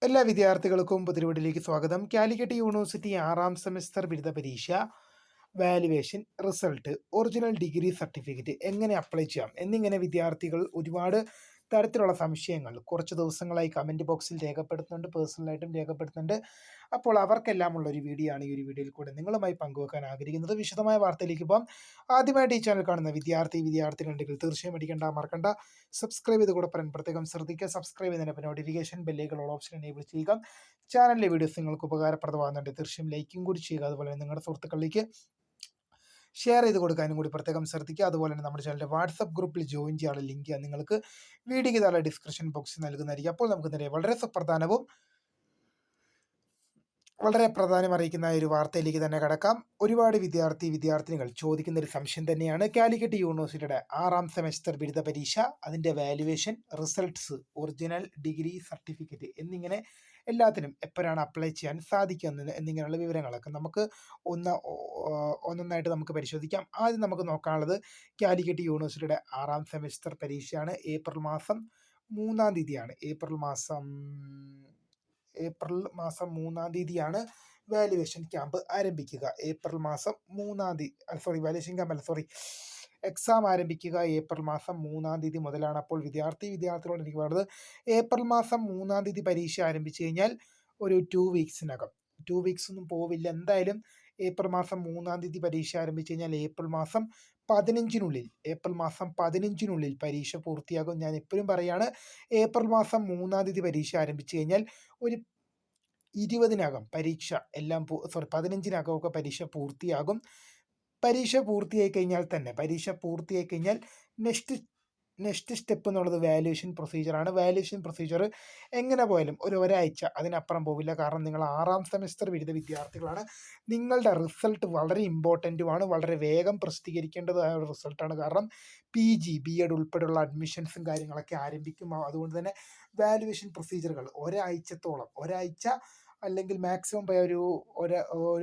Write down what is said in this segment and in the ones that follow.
എല്ലാ വിദ്യാർത്ഥികൾക്കും പുതിയ സ്വാഗതം. കാലിക്കറ്റ് യൂണിവേഴ്സിറ്റി 6ാം സെമസ്റ്റർ ബിരുദ പരീക്ഷ valuation result original degree certificate എങ്ങനെ അപ്ലൈ ചെയ്യാം എന്നിങ്ങനെ വിദ്യാർത്ഥികൾ ഒരുപാട് തരത്തിലുള്ള സംശയങ്ങൾ കുറച്ച് ദിവസങ്ങളായി കമൻറ്റ് ബോക്സിൽ രേഖപ്പെടുത്തുന്നുണ്ട്, പേഴ്സണലായിട്ടും രേഖപ്പെടുത്തുന്നുണ്ട്. അപ്പോൾ അവർക്കെല്ലാമുള്ള ഒരു വീഡിയോ ആണ് ഈ ഒരു വീഡിയോയിൽ കൂടെ നിങ്ങളുമായി പങ്കുവെക്കാൻ ആഗ്രഹിക്കുന്നത്. വിശദമായ വാർത്തയിലേക്ക് പോകാം. ആദ്യമായിട്ട് ഈ ചാനൽ കാണുന്ന വിദ്യാർത്ഥികളുണ്ടെങ്കിൽ തീർച്ചയായും മറക്കണ്ട സബ്സ്ക്രൈബ് ചെയ്ത് കൂടെ പറയാൻ പ്രത്യേകം ശ്രദ്ധിക്കുക. സബ്സ്ക്രൈബ് ചെയ്തതിനൊപ്പം നോട്ടിഫിക്കേഷൻ ബെല്ലേക്കുള്ള ഓപ്ഷൻ എനേബിൾ ചെയ്യുക. ചാനലിലെ വീഡിയോസ് നിങ്ങൾക്ക് ഉപകാരപ്രദമാകുന്നുണ്ട്, തീർച്ചയായും ലൈക്കും കൂടി ചെയ്യുക. അതുപോലെ നിങ്ങളുടെ സുഹൃത്തുക്കളിലേക്ക് ഷെയർ ചെയ്ത് കൊടുക്കാനും കൂടി പ്രത്യേകം ശ്രദ്ധിക്കുക. അതുപോലെ തന്നെ നമ്മുടെ ചാനലിൻ്റെ വാട്സപ്പ് ഗ്രൂപ്പിൽ ജോയിൻ ചെയ്യാനുള്ള ലിങ്ക് നിങ്ങൾക്ക് വീഡിയോയ്ക്ക് താഴെ ഡിസ്ക്രിപ്ഷൻ ബോക്സിൽ നൽകുന്നതായിരിക്കും. അപ്പോൾ നമുക്ക് നേരെ വളരെ പ്രധാനം അറിയിക്കുന്ന ഒരു വാർത്തയിലേക്ക് തന്നെ കടക്കാം. ഒരുപാട് വിദ്യാർത്ഥിനികൾ ചോദിക്കുന്ന ഒരു സംശയം തന്നെയാണ്. കാലിക്കറ്റ് യൂണിവേഴ്സിറ്റിയുടെ 6ാം സെമസ്റ്റർ ബിരുദ പരീക്ഷ, അതിൻ്റെ valuation, results, original degree certificate എന്നിങ്ങനെ എല്ലാത്തിനും എപ്പോഴാണ് അപ്ലൈ ചെയ്യാൻ സാധിക്കുന്നത് എന്നിങ്ങനെയുള്ള വിവരങ്ങളൊക്കെ നമുക്ക് ഒന്നൊന്നായിട്ട് നമുക്ക് പരിശോധിക്കാം. ആദ്യം നമുക്ക് നോക്കാനുള്ളത് കാലിക്കറ്റ് യൂണിവേഴ്സിറ്റിയുടെ 6ാം സെമസ്റ്റർ പരീക്ഷയാണ്. ഏപ്രിൽ മാസം 3-ാം തീയതിയാണ്. ഏപ്രിൽ മാസം 3-ാം തീയതിയാണ് വാല്യുവേഷൻ ക്യാമ്പ് ആരംഭിക്കുക. എക്സാം ആരംഭിക്കുക ഏപ്രിൽ മാസം 3-ാം തീയതി മുതലാണ്. അപ്പോൾ വിദ്യാർത്ഥികളോട് എനിക്ക് പറയുന്നത്, ഏപ്രിൽ മാസം 3-ാം തീയതി പരീക്ഷ ആരംഭിച്ചു കഴിഞ്ഞാൽ ഒരു 2 വീക്സിനകം, 2 വീക്സ് ഒന്നും പോവില്ല എന്തായാലും. ഏപ്രിൽ മാസം 3-ാം തീയതി പരീക്ഷ ആരംഭിച്ചു കഴിഞ്ഞാൽ ഏപ്രിൽ മാസം 15-നുള്ളിൽ പരീക്ഷ പൂർത്തിയാകും. ഞാൻ എപ്പോഴും പറയാണ്, ഏപ്രിൽ മാസം 3-ാം തീയതി പരീക്ഷ ആരംഭിച്ചു കഴിഞ്ഞാൽ ഒരു 20-നകം പരീക്ഷ 15-നകമൊക്കെ പരീക്ഷ പൂർത്തിയാകും. പരീക്ഷ പൂർത്തിയായി കഴിഞ്ഞാൽ നെക്സ്റ്റ് സ്റ്റെപ്പ് എന്നുള്ളത് വാല്യുവേഷൻ പ്രൊസീജിയറാണ്. വാല്യുവേഷൻ പ്രൊസീജിയർ എങ്ങനെ പോയാലും ഒരാഴ്ച അതിനപ്പുറം പോവില്ല. കാരണം നിങ്ങൾ 6ാം സെമസ്റ്റർ ബിരുദ വിദ്യാർത്ഥികളാണ്. നിങ്ങളുടെ റിസൾട്ട് വളരെ ഇമ്പോർട്ടൻറ്റുമാണ്, വളരെ വേഗം പ്രസിദ്ധീകരിക്കേണ്ടതായ ഒരു റിസൾട്ടാണ്. കാരണം PG BEd ഉൾപ്പെടെയുള്ള അഡ്മിഷൻസും കാര്യങ്ങളൊക്കെ ആരംഭിക്കും. അതുകൊണ്ട് തന്നെ വാല്യുവേഷൻ പ്രൊസീജിയറുകൾ ഒരാഴ്ച അല്ലെങ്കിൽ മാക്സിമം പോയ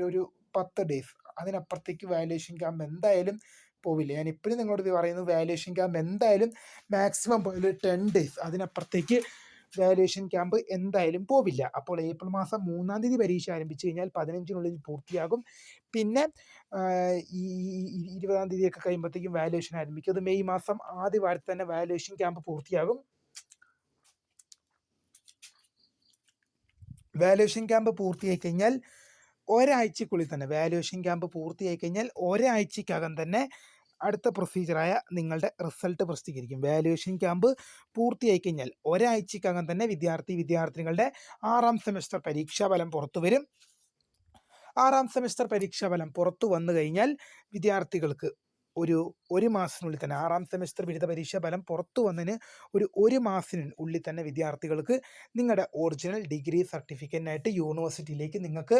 ഒരു 10 ഡേയ്സ്, അതിനപ്പുറത്തേക്ക് വാല്യുവേഷൻ ക്യാമ്പ് എന്തായാലും പോവില്ല. ഞാൻ എപ്പോഴും നിങ്ങളോട് പറയുന്നത്, വാല്യുവേഷൻ ക്യാമ്പ് എന്തായാലും മാക്സിമം പോയാൽ 10 ഡേയ്സ്, അതിനപ്പുറത്തേക്ക് വാല്യുവേഷൻ ക്യാമ്പ് എന്തായാലും പോവില്ല. അപ്പോൾ ഏപ്രിൽ മാസം 3-ാം തീയതി പരീക്ഷ ആരംഭിച്ചു കഴിഞ്ഞാൽ 15-നുള്ളിൽ പൂർത്തിയാകും. പിന്നെ ഈ 20-ാം തീയതിയൊക്കെ കഴിയുമ്പോഴത്തേക്കും വാല്യുവേഷൻ ആരംഭിക്കും. അത് മെയ് മാസം ആദ്യ വാരത്തിൽ തന്നെ വാല്യുവേഷൻ ക്യാമ്പ് പൂർത്തിയാകും. വാല്യുവേഷൻ ക്യാമ്പ് പൂർത്തിയായി കഴിഞ്ഞാൽ ഒരാഴ്ചക്കകം തന്നെ അടുത്ത പ്രൊസീജിയറായ നിങ്ങളുടെ റിസൾട്ട് പ്രസിദ്ധീകരിക്കും. വാല്യുവേഷൻ ക്യാമ്പ് പൂർത്തിയായി കഴിഞ്ഞാൽ ഒരാഴ്ചക്കകം തന്നെ വിദ്യാർത്ഥിനികളുടെ 6ാം സെമസ്റ്റർ പരീക്ഷാഫലം പുറത്തു വരും. 6ാം സെമസ്റ്റർ പരീക്ഷാഫലം പുറത്തു വന്നു കഴിഞ്ഞാൽ വിദ്യാർത്ഥികൾക്ക് ഒരു മാസത്തിനുള്ളിൽ തന്നെ, 6ാം സെമസ്റ്റർ ബിരുദ പരീക്ഷാ ഫലം പുറത്തു വന്നതിന് ഒരു മാസത്തിനുള്ളിൽ തന്നെ വിദ്യാർത്ഥികൾക്ക് നിങ്ങളുടെ ഒറിജിനൽ ഡിഗ്രി സർട്ടിഫിക്കറ്റിനായിട്ട് യൂണിവേഴ്സിറ്റിയിലേക്ക് നിങ്ങൾക്ക്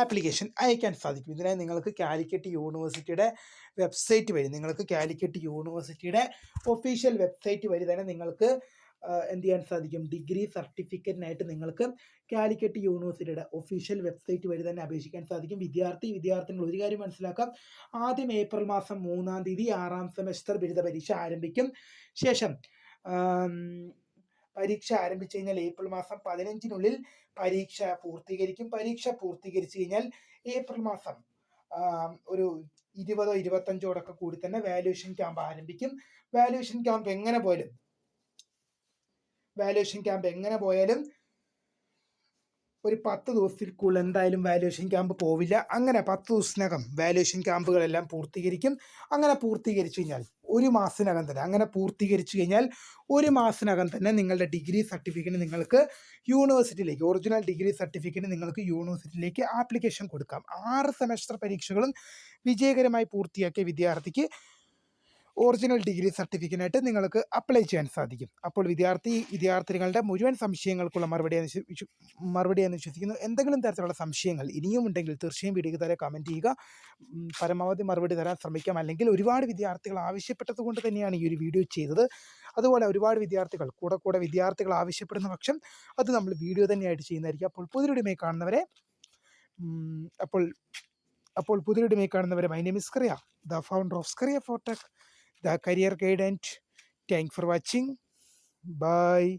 ആപ്ലിക്കേഷൻ അയക്കാൻ സാധിക്കും. ഇതിനായി നിങ്ങൾക്ക് കാലിക്കറ്റ് യൂണിവേഴ്സിറ്റിയുടെ ഒഫീഷ്യൽ വെബ്സൈറ്റ് വഴി തന്നെ നിങ്ങൾക്ക് എന്ത് ചെയ്യാൻ സാധിക്കും, ഡിഗ്രി സർട്ടിഫിക്കറ്റിനായിട്ട് നിങ്ങൾക്ക് കാലിക്കറ്റ് യൂണിവേഴ്സിറ്റിയുടെ ഒഫീഷ്യൽ വെബ്സൈറ്റ് വഴി തന്നെ അപേക്ഷിക്കാൻ സാധിക്കും. വിദ്യാർത്ഥികൾ ഒരു കാര്യം മനസ്സിലാക്കാം. ആദ്യം ഏപ്രിൽ മാസം 3-ാം തീയതി 6ാം സെമസ്റ്റർ ബിരുദ പരീക്ഷ ആരംഭിക്കും. ശേഷം പരീക്ഷ ആരംഭിച്ചു കഴിഞ്ഞാൽ ഏപ്രിൽ മാസം 15-നുള്ളിൽ പരീക്ഷ പൂർത്തീകരിക്കും. പരീക്ഷ പൂർത്തീകരിച്ചു കഴിഞ്ഞാൽ ഏപ്രിൽ മാസം ഒരു 20-ഓ 25-ഓടൊക്കെ കൂടി തന്നെ വാല്യുവേഷൻ ക്യാമ്പ് ആരംഭിക്കും. വാല്യുവേഷൻ ക്യാമ്പ് എങ്ങനെ പോയാലും ഒരു 10 ദിവസത്തിൽക്കുള്ളിൽ എന്തായാലും വാല്യുവേഷൻ ക്യാമ്പ് പോവില്ല. അങ്ങനെ 10 ദിവസത്തിനകം വാല്യുവേഷൻ ക്യാമ്പുകളെല്ലാം പൂർത്തീകരിക്കും. അങ്ങനെ പൂർത്തീകരിച്ചു കഴിഞ്ഞാൽ ഒരു മാസത്തിനകം തന്നെ നിങ്ങളുടെ ഡിഗ്രി സർട്ടിഫിക്കറ്റ് നിങ്ങൾക്ക് യൂണിവേഴ്സിറ്റിയിലേക്ക്, ഒറിജിനൽ ഡിഗ്രി സർട്ടിഫിക്കറ്റ് നിങ്ങൾക്ക് യൂണിവേഴ്സിറ്റിയിലേക്ക് ആപ്ലിക്കേഷൻ കൊടുക്കാം. 6 സെമസ്റ്റർ പരീക്ഷകളും വിജയകരമായി പൂർത്തിയാക്കിയ വിദ്യാർത്ഥിക്ക് ഒറിജിനൽ ഡിഗ്രി സർട്ടിഫിക്കറ്റിനായിട്ട് നിങ്ങൾക്ക് അപ്ലൈ ചെയ്യാൻ സാധിക്കും. അപ്പോൾ വിദ്യാർത്ഥിനികളുടെ മുഴുവൻ സംശയങ്ങൾക്കുള്ള മറുപടിയെന്ന് വിശ്വസിക്കുന്നു. എന്തെങ്കിലും തരത്തിലുള്ള സംശയങ്ങൾ ഇനിയും ഉണ്ടെങ്കിൽ തീർച്ചയായും വീഡിയോയ്ക്ക് താഴെ കമൻറ്റ് ചെയ്യുക. പരമാവധി മറുപടി തരാൻ ശ്രമിക്കാം. അല്ലെങ്കിൽ ഒരുപാട് വിദ്യാർത്ഥികൾ ആവശ്യപ്പെട്ടത് കൊണ്ട് തന്നെയാണ് ഈ ഒരു വീഡിയോ ചെയ്തത്. അതുപോലെ ഒരുപാട് വിദ്യാർത്ഥികൾ ആവശ്യപ്പെടുന്ന പക്ഷം അത് നമ്മൾ വീഡിയോ തന്നെയായിട്ട് ചെയ്യുന്നതായിരിക്കും. അപ്പോൾ പുതിയൊരുമയെ കാണുന്നവരെ my name is Kariya, the founder of Kariya4Tech, the career guide, and thank for watching. Bye.